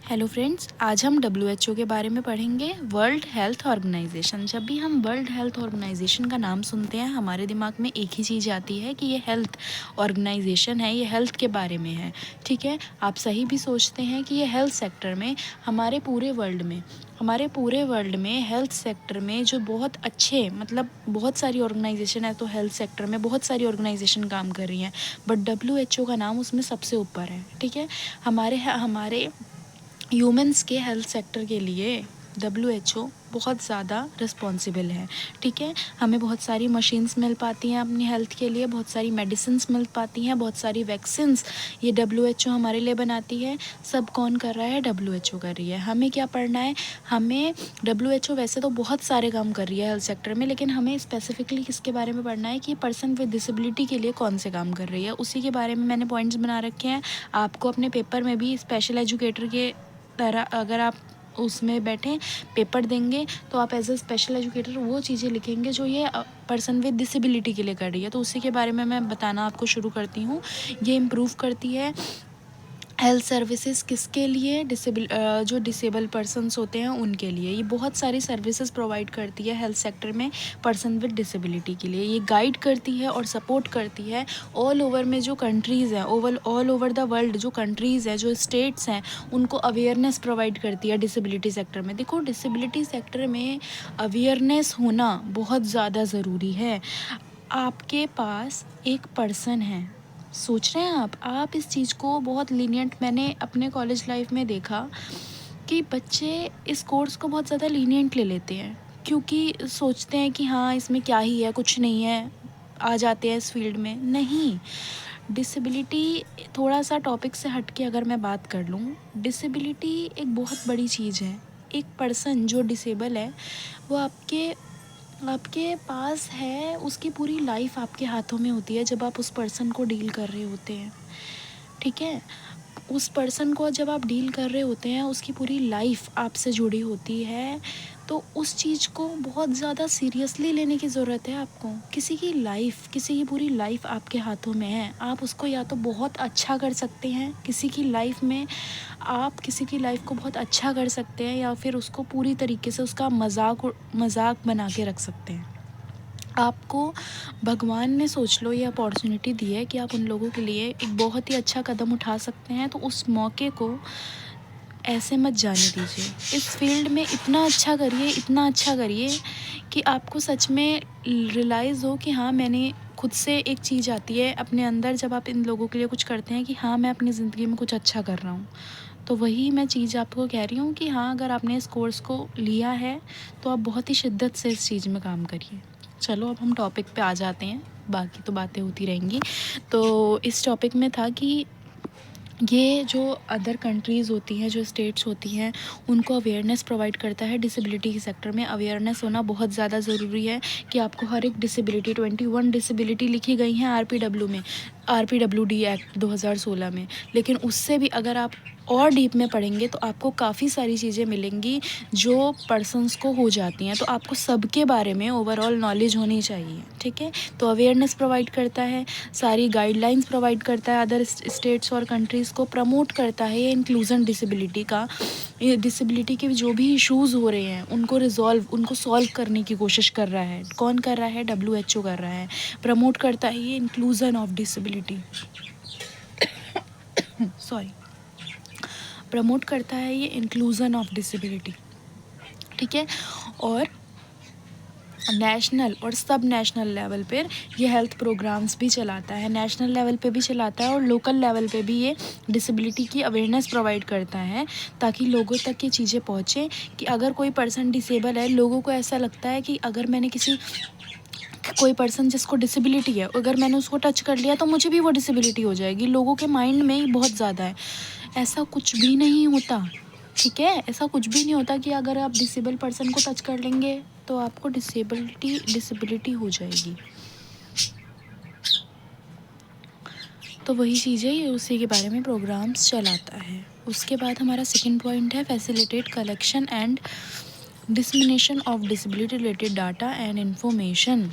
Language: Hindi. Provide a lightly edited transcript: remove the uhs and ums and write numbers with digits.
हेलो फ्रेंड्स, आज हम WHO के बारे में पढ़ेंगे। World Health Organization. जब भी हम वर्ल्ड हेल्थ ऑर्गेनाइजेशन का नाम सुनते हैं हमारे दिमाग में एक ही चीज़ आती है कि ये हेल्थ ऑर्गेनाइजेशन है, ये हेल्थ के बारे में है। ठीक है, आप सही भी सोचते हैं कि ये हेल्थ सेक्टर में हमारे पूरे वर्ल्ड में हेल्थ सेक्टर में जो बहुत अच्छे बहुत सारी ऑर्गेनाइजेशन है, तो हेल्थ सेक्टर में बहुत सारी ऑर्गेनाइजेशन काम कर रही हैं, बट WHO का नाम उसमें सबसे ऊपर है। ठीक है, हमारे ह्यूमंस के हेल्थ सेक्टर के लिए WHO बहुत ज़्यादा रिस्पॉन्सिबल है। ठीक है, हमें बहुत सारी मशीन्स मिल पाती हैं अपनी हेल्थ के लिए, बहुत सारी मेडिसिन्स मिल पाती हैं, बहुत सारी वैक्सीन्स ये WHO हमारे लिए बनाती है। सब कौन कर रहा है? WHO कर रही है। हमें क्या पढ़ना है? हमें WHO वैसे तो बहुत सारे काम कर रही है हेल्थ सेक्टर में, लेकिन हमें स्पेसिफिकली किसके बारे में पढ़ना है कि पर्सन विद डिसेबिलिटी के लिए कौन से काम कर रही है, उसी के बारे में मैंने पॉइंट्स बना रखे हैं। आपको अपने पेपर में भी स्पेशल एजुकेटर के तरह अगर आप उसमें बैठें पेपर देंगे तो आप एज अ स्पेशल एजुकेटर वो चीज़ें लिखेंगे जो ये पर्सन विद डिसेबिलिटी के लिए कर रही है। तो उसी के बारे में मैं बताना आपको शुरू करती हूँ। ये इम्प्रूव करती है हेल्थ सर्विसेज किसके लिए? जो डिसेबल पर्सनस होते हैं उनके लिए। ये बहुत सारी सर्विसेज प्रोवाइड करती है हेल्थ सेक्टर में पर्सन विद डिसेबिलिटी के लिए। ये गाइड करती है और सपोर्ट करती है ऑल ओवर में जो कंट्रीज़ हैं, ऑल ओवर द वर्ल्ड जो कंट्रीज़ हैं, जो स्टेट्स हैं, उनको अवेयरनेस प्रोवाइड करती है डिसेबिलिटी सेक्टर में। देखो, डिसेबिलिटी सेक्टर में अवेयरनेस होना बहुत ज़्यादा ज़रूरी है। आपके पास एक पर्सन है, सोच रहे हैं आप इस चीज़ को बहुत लीनियंट, मैंने अपने कॉलेज लाइफ में देखा कि बच्चे इस कोर्स को बहुत ज़्यादा लीनियंट ले लेते हैं, क्योंकि सोचते हैं कि हाँ इसमें क्या ही है, कुछ नहीं है, आ जाते हैं इस फील्ड में। नहीं, डिसेबिलिटी थोड़ा सा टॉपिक से हट के अगर मैं बात कर लूँ, डिसेबिलिटी एक बहुत बड़ी चीज़ है। एक पर्सन जो डिसेबल है वो आपके पास है, उसकी पूरी लाइफ आपके हाथों में होती है जब आप उस पर्सन को डील कर रहे होते हैं। ठीक है, उस पर्सन को जब आप डील कर रहे होते हैं उसकी पूरी लाइफ आपसे जुड़ी होती है, तो उस चीज़ को बहुत ज़्यादा सीरियसली लेने की ज़रूरत है आपको। किसी की पूरी लाइफ आपके हाथों में है। आप उसको या तो बहुत अच्छा कर सकते हैं, किसी की लाइफ में आप किसी की लाइफ को बहुत अच्छा कर सकते हैं, या फिर उसको पूरी तरीके से उसका मजाक बना के रख सकते हैं। आपको भगवान ने, सोच लो, ये अपॉर्चुनिटी दी है कि आप उन लोगों के लिए एक बहुत ही अच्छा कदम उठा सकते हैं, तो उस मौके को ऐसे मत जाने दीजिए। इस फील्ड में इतना अच्छा करिए कि आपको सच में रियलाइज़ हो कि हाँ, मैंने खुद से एक चीज़ आती है अपने अंदर जब आप इन लोगों के लिए कुछ करते हैं कि हाँ, मैं अपनी ज़िंदगी में कुछ अच्छा कर रहा हूँ। तो वही मैं चीज़ आपको कह रही हूँ कि हाँ, अगर आपने इस कोर्स को लिया है तो आप बहुत ही शिद्दत से इस चीज़ में काम करिए। चलो, अब हम टॉपिक पे आ जाते हैं, बाकी तो बातें होती रहेंगी। तो इस टॉपिक में था कि ये जो अदर कंट्रीज़ होती हैं, जो स्टेट्स होती हैं, उनको अवेयरनेस प्रोवाइड करता है। डिसेबिलिटी के सेक्टर में अवेयरनेस होना बहुत ज़्यादा ज़रूरी है कि आपको हर एक डिसेबिलिटी, 21 डिसेबिलिटी लिखी गई हैं RPWD एक्ट 2016 में, लेकिन उससे भी अगर आप और डीप में पढ़ेंगे तो आपको काफ़ी सारी चीज़ें मिलेंगी जो पर्सन्स को हो जाती हैं। तो आपको सबके बारे में ओवरऑल नॉलेज होनी चाहिए। ठीक है, तो अवेयरनेस प्रोवाइड करता है, सारी गाइडलाइंस प्रोवाइड करता है, अदर स्टेट्स और कंट्रीज़ को प्रमोट करता है। ये इंक्लूजन डिसेबिलिटी के जो भी इश्यूज़ हो रहे हैं उनको सॉल्व करने की कोशिश कर रहा है। कौन कर रहा है? WHO कर रहा है। प्रमोट करता है ये inclusion of disability sorry promote करता है ये इंक्लूजन ऑफ डिसेबिलिटी। ठीक है, और नेशनल और सब नेशनल लेवल पर ये हेल्थ प्रोग्राम्स भी चलाता है। नेशनल लेवल पे भी चलाता है और लोकल लेवल पे भी ये डिसेबिलिटी की अवेयरनेस प्रोवाइड करता है, ताकि लोगों तक ये चीज़ें पहुँचे कि अगर कोई पर्सन डिसेबल है, लोगों को ऐसा लगता है कि अगर मैंने कोई पर्सन जिसको डिसेबिलिटी है, अगर मैंने उसको टच कर लिया तो मुझे भी वो डिसेबिलिटी हो जाएगी। लोगों के माइंड में ही बहुत ज़्यादा है। ऐसा कुछ भी नहीं होता। ठीक है, ऐसा कुछ भी नहीं होता कि अगर आप डिसेबल पर्सन को टच कर लेंगे तो आपको डिसेबिलिटी हो जाएगी। तो वही चीज़ है, ये उसी के बारे में प्रोग्राम्स चलाता है। उसके बाद हमारा सेकंड पॉइंट है facilitate collection and dissemination of disability related data and information.